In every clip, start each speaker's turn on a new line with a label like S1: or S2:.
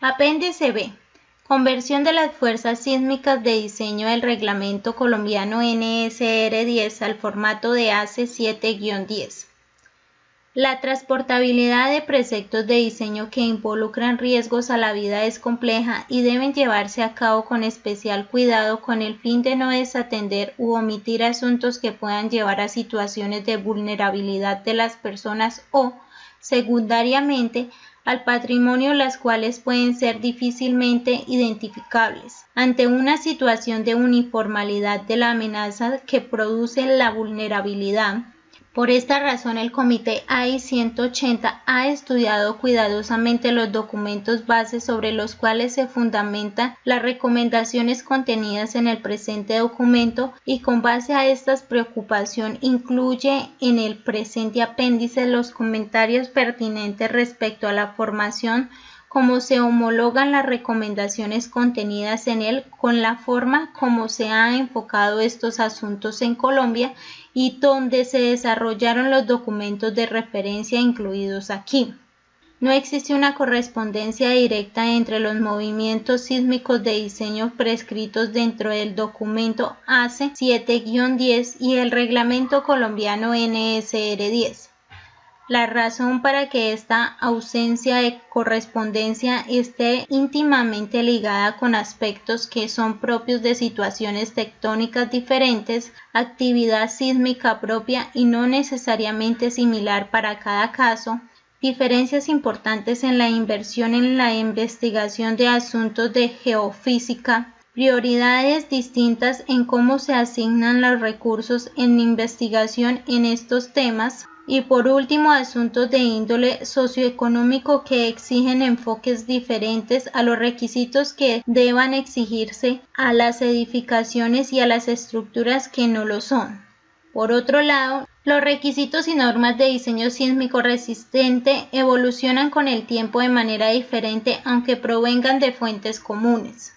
S1: Apéndice B. Conversión de las fuerzas sísmicas de diseño del reglamento colombiano NSR10 al formato de ACE 7-10. La transportabilidad de preceptos de diseño que involucran riesgos a la vida es compleja y deben llevarse a cabo con especial cuidado con el fin de no desatender u omitir asuntos que puedan llevar a situaciones de vulnerabilidad de las personas o, secundariamente, al patrimonio, las cuales pueden ser difícilmente identificables. Ante una situación de uniformidad de la amenaza que produce la vulnerabilidad, por esta razón, el Comité AI 180 ha estudiado cuidadosamente los documentos base sobre los cuales se fundamentan las recomendaciones contenidas en el presente documento y con base a esta preocupación incluye en el presente apéndice los comentarios pertinentes respecto a la formación, cómo se homologan las recomendaciones contenidas en él con la forma como se han enfocado estos asuntos en Colombia y donde se desarrollaron los documentos de referencia incluidos aquí. No existe una correspondencia directa entre los movimientos sísmicos de diseño prescritos dentro del documento ACE 7-10 y el reglamento colombiano NSR10. La razón para que esta ausencia de correspondencia esté íntimamente ligada con aspectos que son propios de situaciones tectónicas diferentes, actividad sísmica propia y no necesariamente similar para cada caso, diferencias importantes en la inversión en la investigación de asuntos de geofísica, prioridades distintas en cómo se asignan los recursos en investigación en estos temas, y por último, asuntos de índole socioeconómico que exigen enfoques diferentes a los requisitos que deban exigirse a las edificaciones y a las estructuras que no lo son. Por otro lado, los requisitos y normas de diseño sísmico resistente evolucionan con el tiempo de manera diferente, aunque provengan de fuentes comunes.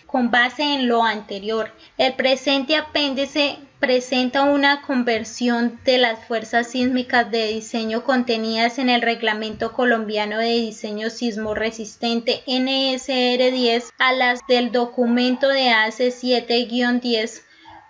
S1: Con base en lo anterior, el presente apéndice presenta una conversión de las fuerzas sísmicas de diseño contenidas en el Reglamento Colombiano de Diseño Sismo Resistente NSR10 a las del documento de ACE 7-10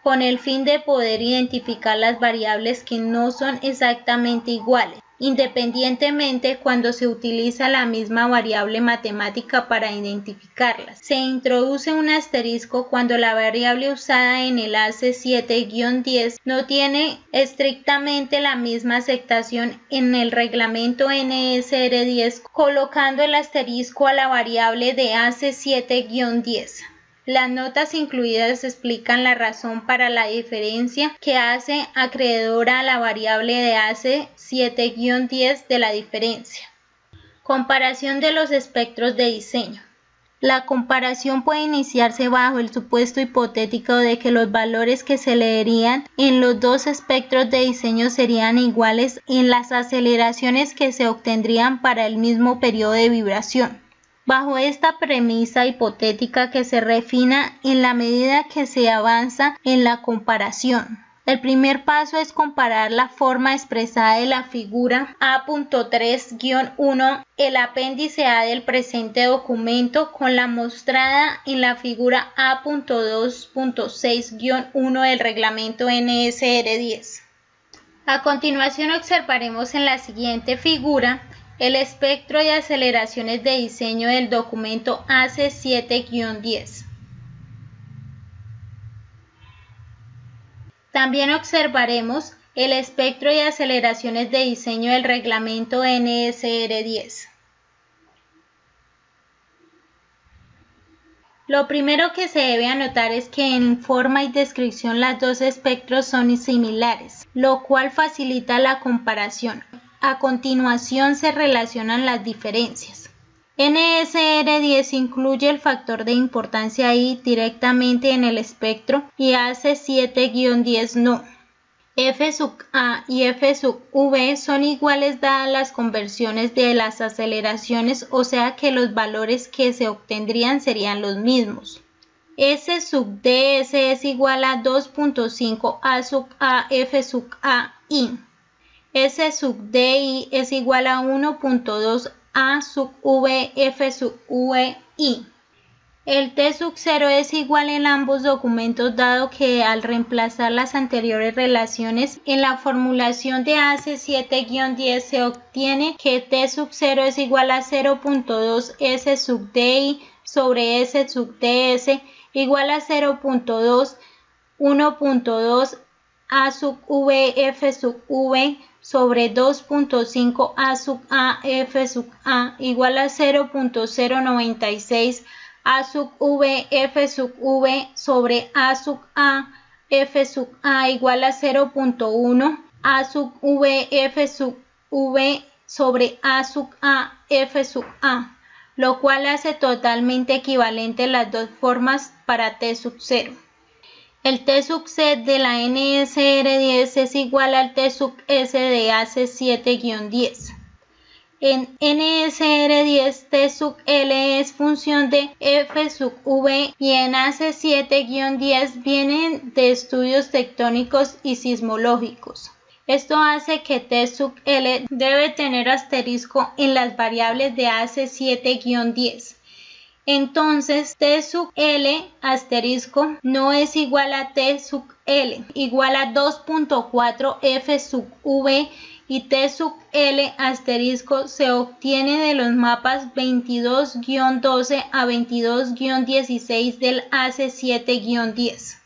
S1: con el fin de poder identificar las variables que no son exactamente iguales, independientemente cuando se utiliza la misma variable matemática para identificarlas. Se introduce un asterisco cuando la variable usada en el ACE 7-10 no tiene estrictamente la misma aceptación en el reglamento NSR10, colocando el asterisco a la variable de ACE 7-10. Las notas incluidas explican la razón para la diferencia que hace acreedora a la variable de ACE 7-10 de la diferencia. Comparación de los espectros de diseño. La comparación puede iniciarse bajo el supuesto hipotético de que los valores que se leerían en los dos espectros de diseño serían iguales en las aceleraciones que se obtendrían para el mismo periodo de vibración. Bajo esta premisa hipotética que se refina en la medida que se avanza en la comparación. El primer paso es comparar la forma expresada de la figura A.3-1, el apéndice A del presente documento, con la mostrada en la figura A.2.6-1 del reglamento NSR10. A continuación observaremos en la siguiente figura el espectro de aceleraciones de diseño del documento ACE 7-10. También observaremos el espectro de aceleraciones de diseño del reglamento NSR10. Lo primero que se debe anotar es que en forma y descripción los dos espectros son similares, lo cual facilita la comparación. A continuación se relacionan las diferencias. NSR10 incluye el factor de importancia I directamente en el espectro y ACE 7-10 no. F⁻A y F⁻V son iguales dadas las conversiones de las aceleraciones, o sea que los valores que se obtendrían serían los mismos. S⁻ds es igual a 2.5 A⁻A F⁻AI. S⁻di es igual a 1.2 A sub V F sub V I. El T sub 0 es igual en ambos documentos, dado que al reemplazar las anteriores relaciones en la formulación de AC7-10 se obtiene que T sub 0 es igual a 0.2 S sub DI sobre S sub DS igual a 0.2 1.2 A sub V F sub V sobre 2.5 A sub A F sub A igual a 0.096 A sub V F sub V sobre A sub A F sub A igual a 0.1 A sub V F sub V sobre A sub A F sub A, lo cual hace totalmente equivalente las dos formas para T sub 0. El T sub C de la NSR10 es igual al T sub S de AC7-10. En NSR10 T sub L es función de F sub V y en AC7-10 vienen de estudios tectónicos y sismológicos. Esto hace que T sub L debe tener asterisco en las variables de AC7-10. Entonces T sub L asterisco no es igual a T sub L, igual a 2.4 F sub V y T sub L asterisco se obtiene de los mapas 22-12 a 22-16 del AC7-10.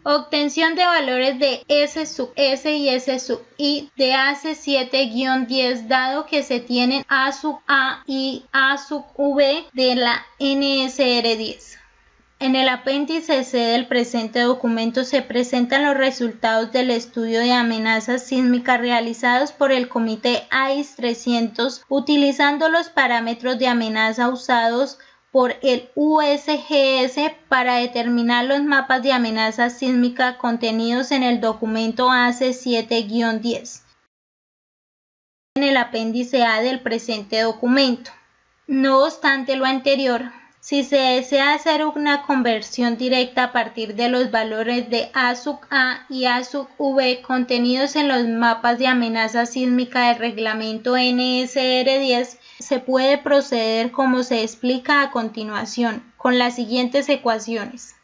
S1: Obtención de valores de S sub S y S sub I de AC7-10 dado que se tienen A sub A y A sub V de la NSR10. En el apéndice C del presente documento se presentan los resultados del estudio de amenazas sísmicas realizados por el Comité AIS 300 utilizando los parámetros de amenaza usados por el USGS para determinar los mapas de amenaza sísmica contenidos en el documento AC7-10 en el apéndice A del presente documento. No obstante lo anterior, si se desea hacer una conversión directa a partir de los valores de A sub A y A sub V contenidos en los mapas de amenaza sísmica del reglamento NSR10, se puede proceder como se explica a continuación, con las siguientes ecuaciones.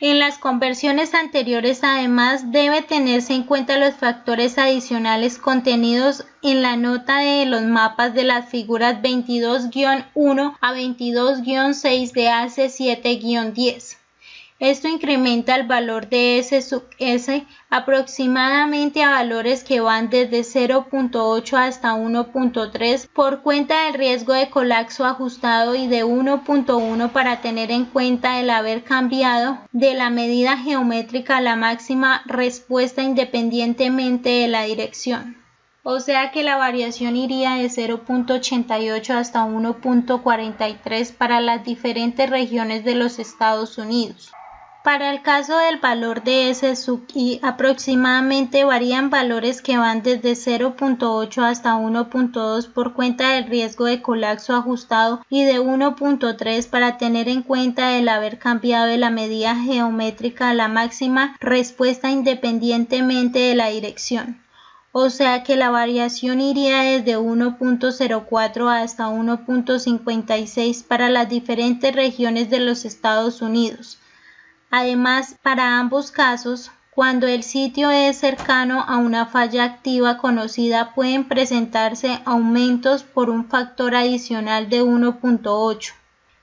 S1: En las conversiones anteriores, además, debe tenerse en cuenta los factores adicionales contenidos en la nota de los mapas de las figuras 22-1 a 22-6 de AC7-10. Esto incrementa el valor de S sub S aproximadamente a valores que van desde 0.8 hasta 1.3 por cuenta del riesgo de colapso ajustado y de 1.1 para tener en cuenta el haber cambiado de la medida geométrica a la máxima respuesta independientemente de la dirección. O sea que la variación iría de 0.88 hasta 1.43 para las diferentes regiones de los Estados Unidos. Para el caso del valor de S sub I, aproximadamente varían valores que van desde 0.8 hasta 1.2 por cuenta del riesgo de colapso ajustado y de 1.3 para tener en cuenta el haber cambiado de la medida geométrica a la máxima respuesta independientemente de la dirección. O sea que la variación iría desde 1.04 hasta 1.56 para las diferentes regiones de los Estados Unidos. Además, para ambos casos, cuando el sitio es cercano a una falla activa conocida, pueden presentarse aumentos por un factor adicional de 1.8.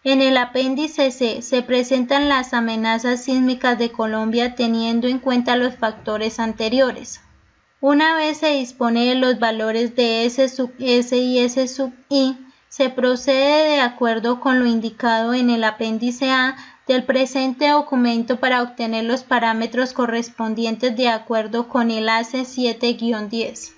S1: En el apéndice C se presentan las amenazas sísmicas de Colombia teniendo en cuenta los factores anteriores. Una vez se dispone de los valores de S sub S y S sub I, se procede de acuerdo con lo indicado en el apéndice A del presente documento para obtener los parámetros correspondientes de acuerdo con el AC7-10.